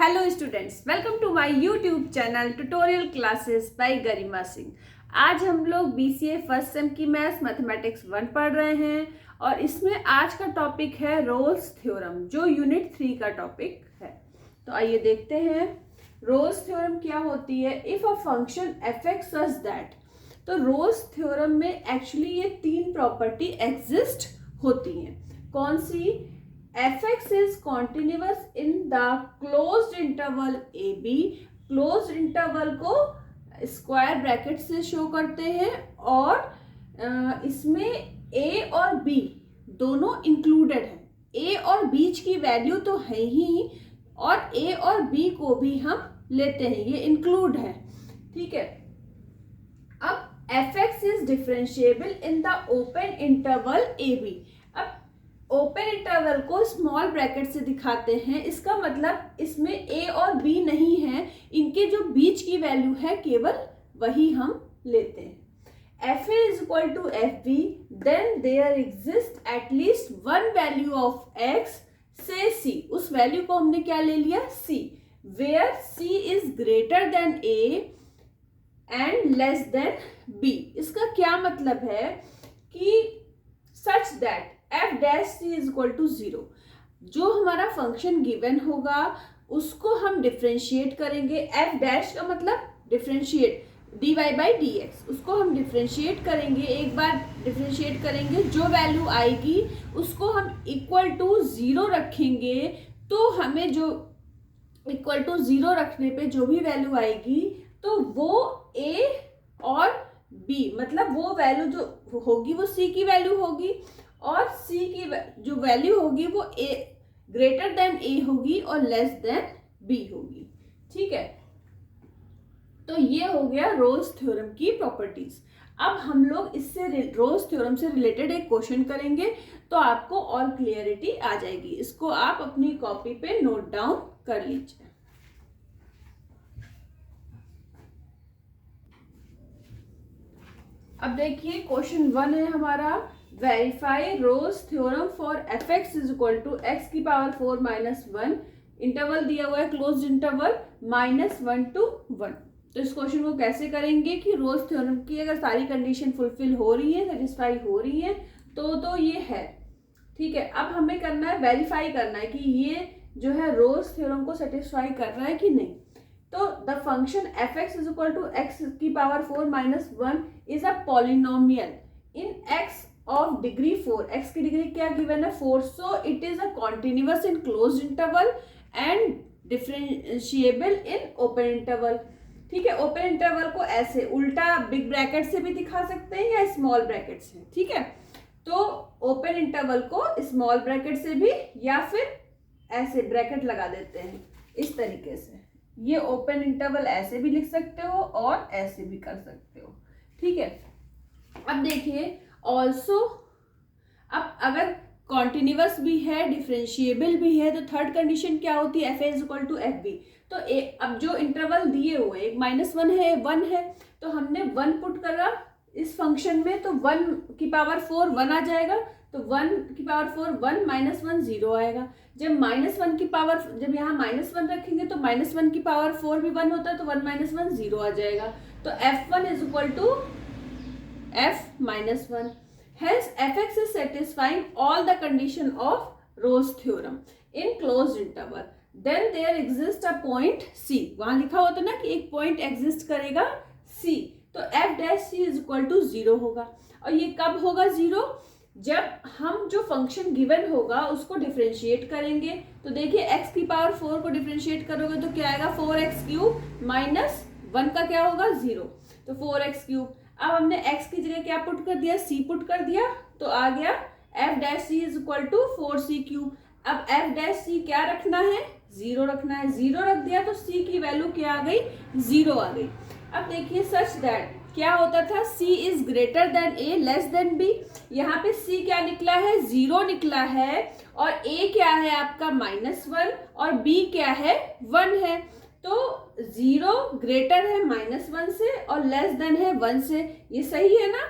Hello students, welcome to my YouTube channel tutorial classes by Garima Singh. आज हम लोग BCA first sem की maths mathematics 1 पढ़ रहे हैं और इसमें आज का टॉपिक है रोल्स थ्योरम, जो यूनिट 3 का टॉपिक है। तो आइए देखते हैं रोल्स थ्योरम क्या होती है। If a function F such that, तो रोल्स थ्योरम में एक्चुअली ये 3 प्रॉपर्टी एग्जिस्ट होती हैं। कौन सी? fx is continuous in the closed interval ab। Closed interval को स्क्वायर ब्रैकेट से शो करते हैं और इसमें a और b दोनों इंक्लूडेड है। a और b की वैल्यू तो है ही और a और b को भी हम लेते हैं, ये इंक्लूड है। ठीक है, अब fx is differentiable in the open interval ab। अब ओपन इंटरवल को स्मॉल ब्रैकेट से दिखाते हैं, इसका मतलब इसमें a और b नहीं है, इनके जो बीच की वैल्यू है केवल वही हम लेते हैं। fa is equal to F B, then there exist at least one value of x say c। उस वैल्यू को हमने क्या ले लिया? c, where c is greater than a and less than b। इसका क्या मतलब है कि such that F dash C is equal to 0। जो हमारा फंक्शन गिवन होगा उसको हम डिफ्रेंशिएट करेंगे। एफ डैश का मतलब differentiate, D Y by D X, उसको हम डिफ्रेंशिएट करेंगे। एक बार डिफ्रेंशिएट करेंगे, जो वैल्यू आएगी उसको हम इक्वल टू 0 रखेंगे। तो हमें जो इक्वल टू 0 रखने पे जो भी वैल्यू आएगी तो वो a और b, मतलब वो वैल्यू जो होगी वो c की वैल्यू होगी और c की जो वैल्यू होगी वो a ग्रेटर देन a होगी और लेस देन b होगी। ठीक है, तो ये हो गया रोल्स थ्योरम की प्रॉपर्टीज। अब हम लोग इससे रोल्स थ्योरम से रिलेटेड एक क्वेश्चन करेंगे तो आपको और क्लियरिटी आ जाएगी। इसको आप अपनी कॉपी पे नोट डाउन कर लीजिए। अब देखिए क्वेश्चन 1 है हमारा, verify Rolle's theorem for F x is equal to x की पावर 4 माइनस 1। इंटरवल दिया हुआ है क्लोज्ड इंटरवल -1 to 1। तो इस क्वेश्चन को कैसे करेंगे कि रोल्स थ्योरम की अगर सारी कंडीशन फुलफिल हो रही है, सेटिस्फाई हो रही है तो ये है। ठीक है, अब हमें करना है, वेरीफाई करना है कि ये जो है रोल्स थ्योरम को सेटिस्फाई कर रहा है कि नहीं। तो the function f x is equal to x की power 4 minus 1 is a polynomial in x of degree 4। X की डिग्री क्या गिवन है? 4। So it is a continuous in closed interval and differentiable in open interval. ठीक है, open interval को ऐसे उल्टा big bracket से भी दिखा सकते हैं या स्मॉल ब्रैकेट से। ठीक है, तो ओपन इंटरवल को स्मॉल ब्रैकेट से भी या फिर ऐसे ब्रैकेट लगा देते हैं इस तरीके से। ये ओपन इंटरवल ऐसे भी लिख सकते हो और ऐसे भी कर सकते हो। ठीक है, अब देखिए ऑल्सो, अब अगर कॉन्टिन्यूअस भी है डिफरेंशिएबल भी है तो थर्ड कंडीशन क्या होती है? F A is equal to F B. तो अब जो इंटरवल दिए हुए एक -1 है 1 है, तो हमने 1 पुट करा इस फंक्शन में तो 1 की पावर 4 1 आ जाएगा। तो 1 की पावर 4 1 -1 0 आएगा। जब -1 की पावर, जब यहाँ -1 रखेंगे तो -1 की पावर 4 भी 1 होता है तो 1 -1 0 आ जाएगा। तो f1 is equal to f-1। Hence fx is satisfying all the condition of Rolle's theorem in closed interval. Then there exists a point c। वहां लिखा होता ना कि एक पॉइंट एग्जिस्ट करेगा c, तो f dash c is equal to 0 होगा। और ये कब होगा 0? जब हम जो फंक्शन गिवन होगा उसको डिफरेंशिएट करेंगे। तो देखिए x की पावर 4 को डिफरेंशिएट करोगे तो क्या आएगा? 4x क्यूब माइनस 1 का क्या होगा? 0, तो 4x क्यूब। अब हमने x की जगह क्या पुट कर दिया? c पुट कर दिया, तो आ गया f dash c is equal to 4c cube. अब f डैश c क्या रखना है? 0 रखना है। 0 रख दिया तो c की वैल्यू क्या आ गई? 0 आ गई। अब देखिए सच दैट क्या होता था? c is greater than a less than b। यहाँ पे c क्या निकला है? 0 निकला है और a क्या है आपका? -1 और b क्या है? 1 है। तो 0 ग्रेटर है -1 से और लेस देन है 1 से। ये सही है ना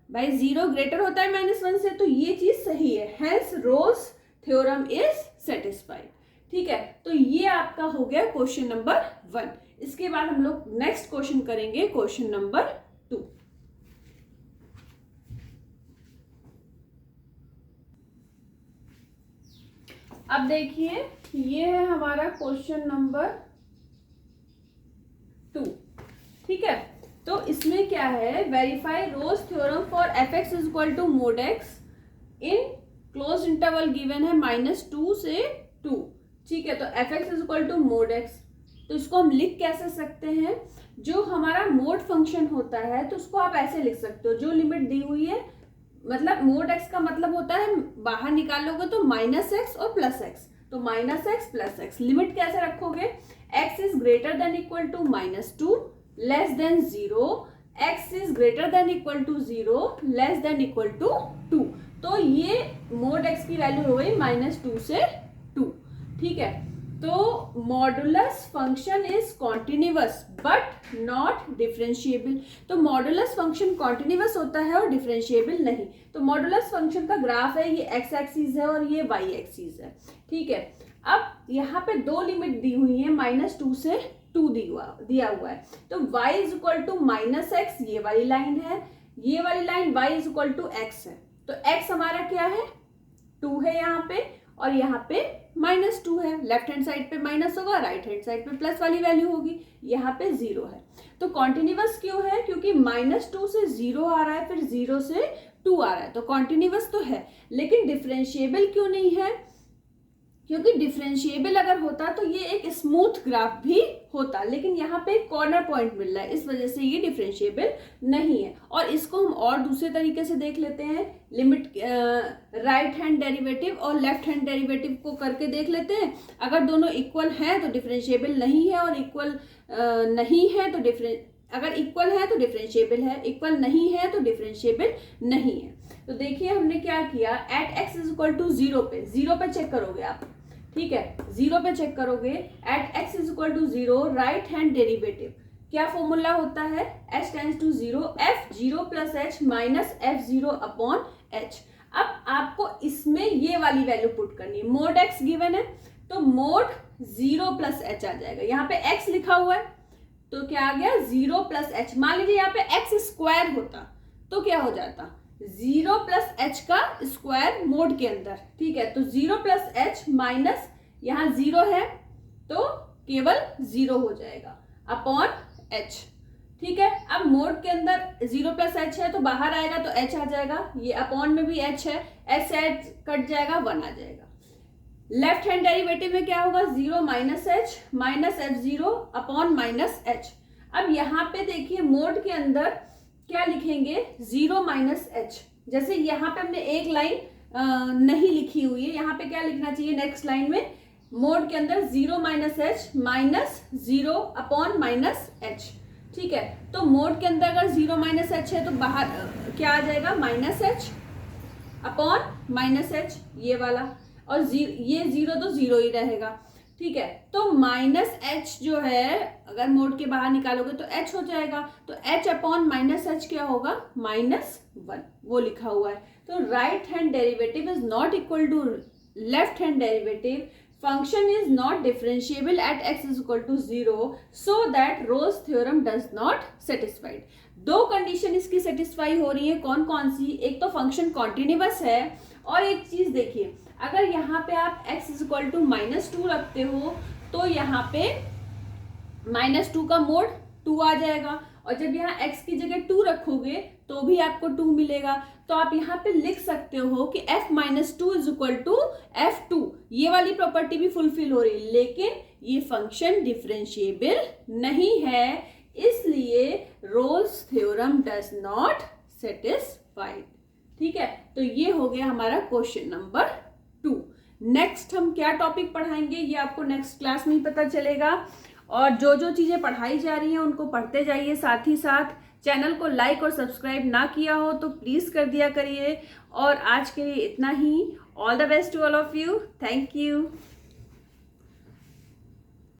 भाई? 0 ग्रेटर होता है -1 से, तो ये चीज सही है। Hence Rolle's theorem is satisfied. ठीक है, तो ये आपका हो गया क्वेश्चन नंबर 1। इसके बाद हम लोग नेक्स्ट क्वेश्चन करेंगे, क्वेश्चन नंबर 2। अब देखिए ये है हमारा क्वेश्चन नंबर 2। ठीक है, तो इसमें क्या है, verify Rolle's theorem for F x is equal to mod X in closed interval given है -2 से 2। ठीक है, तो F x is equal to mod X, तो इसको हम लिख कैसे सकते हैं, जो हमारा मोड फंक्शन होता है तो उसको आप ऐसे लिख सकते हो, जो लिमिट दी हुई है, मतलब मोड एक्स का मतलब होता है बाहर निकालोगे तो -x और +x, तो -x +x। लिमिट कैसे रखोगे, x is greater than equal to -2 less than 0, x is greater than equal to 0 less than equal to 2। तो ये मोड x की वैल्यू हो गई -2 से 2। ठीक है, तो modulus function is continuous but not differentiable. तो मॉडुलस फंक्शन कॉन्टिन्यूअस होता है और डिफरेंशिएबल नहीं। तो मॉडुलस फंक्शन का ग्राफ है, ये x एक्सिस है और ये y एक्सिस है। ठीक है, अब यहाँ पे दो लिमिट दी हुई है, -2 से 2 दिया हुआ है, तो y is equal to -x, ये वाली लाइन है, ये वाली line y is equal to x है। तो x हमारा क्या है, 2 है यहाँ पे, और यहाँ पे -2 है। लेफ्ट हैंड साइड पे माइनस होगा, राइट हैंड साइड पे प्लस वाली वैल्यू होगी, यहाँ पे 0 है। तो कॉन्टिन्यूअस क्यों है, क्योंकि -2 से 0 आ रहा है, फिर 0 से 2 आ रहा है, तो कॉन्टिन्यूअस तो है। लेकिन डिफरेंशिएबल क्यों नहीं है, क्योंकि डिफरेंशिएबल अगर होता तो ये एक स्मूथ ग्राफ भी होता, लेकिन यहाँ पे एक कॉर्नर पॉइंट मिल रहा है, इस वजह से ये डिफरेंशिएबल नहीं है। और इसको हम और दूसरे तरीके से देख लेते हैं, लिमिट राइट हैंड डेरिवेटिव और लेफ्ट हैंड डेरिवेटिव को करके देख लेते हैं। अगर दोनों इक्वल हैं तो डिफरेंशिएबल नहीं है, और इक्वल नहीं है तो अगर इक्वल है तो डिफरेंशिएबल है, इक्वल नहीं है तो डिफरेंशिएबल नहीं है। तो देखिए हमने क्या किया, at x is equal to 0 पे चेक करोगे आप। ठीक है, 0 पे चेक करोगे, at x is equal to 0 right hand derivative क्या फॉर्मूला होता है, h tends to 0 f0 plus h minus f0 upon h। अब आपको इसमें ये वाली वैल्यू पुट करनी है, मोड x गिवन है तो मोड 0 प्लस h आ जाएगा। यहाँ पे x लिखा हुआ है तो क्या आ गया, 0 प्लस h। मान लीजिए यहाँ पे x स्क्वायर होता तो क्या हो जाता, 0 प्लस h का स्क्वायर मोड के अंदर। ठीक है, तो 0 प्लस h माइनस यहाँ 0 है तो केवल 0 हो जाएगा अपॉन h। ठीक है, अब मोड के अंदर 0 प्लस h है तो बाहर आएगा तो h आ जाएगा, ये अपॉन में भी h है, h से h कट जाएगा, 1 आ जाएगा। लेफ्ट हैंड डेरिवेटिव में क्या होगा, 0 minus h minus f0 upon minus h। अब यहाँ पे देखिए मोड के अंदर क्या लिखेंगे, 0 माइनस h। जैसे यहाँ पे हमने एक लाइन नहीं लिखी हुई है, यहाँ पे क्या लिखना चाहिए नेक्स्ट लाइन में, मोड के अंदर 0 minus h minus 0 upon minus h। ठीक है, तो मोड के अंदर अगर 0 माइनस h है तो बाहर क्या आ जाएगा, minus h upon minus h ये वाला, और ये 0 तो 0 ही रहेगा। ठीक है, तो माइनस h जो है अगर मोड के बाहर निकालोगे तो h हो जाएगा, तो h अपॉन माइनस h क्या होगा, -1, वो लिखा हुआ है। तो right hand derivative is not equal to left hand derivative, function is not differentiable at x is equal to 0, so that Rolle's theorem does not satisfied. दो कंडीशन इसकी satisfy हो रही है, कौन कौन सी, एक तो फंक्शन कॉन्टिन्यूअस है, और एक चीज देखिए, अगर यहाँ पे आप x इज इक्वल टू -2 रखते हो तो यहाँ पे -2 का मोड 2 आ जाएगा, और जब यहाँ x की जगह 2 रखोगे तो भी आपको 2 मिलेगा। तो आप यहाँ पे लिख सकते हो कि f-2 is equal to f2, ये वाली प्रॉपर्टी भी फुलफिल हो रही है, लेकिन ये फंक्शन डिफरेंशिएबल नहीं है, इसलिए Rolle's theorem does not satisfied. ठीक है, तो ये हो गया हमारा क्वेश्चन नंबर 2। नेक्स्ट हम क्या टॉपिक पढ़ाएंगे ये आपको नेक्स्ट क्लास में ही पता चलेगा, और जो जो चीजें पढ़ाई जा रही हैं उनको पढ़ते जाइए। साथ ही साथ चैनल को लाइक और सब्सक्राइब ना किया हो तो प्लीज कर दिया करिए। और आज के लिए इतना ही। All the best to all of you, thank you.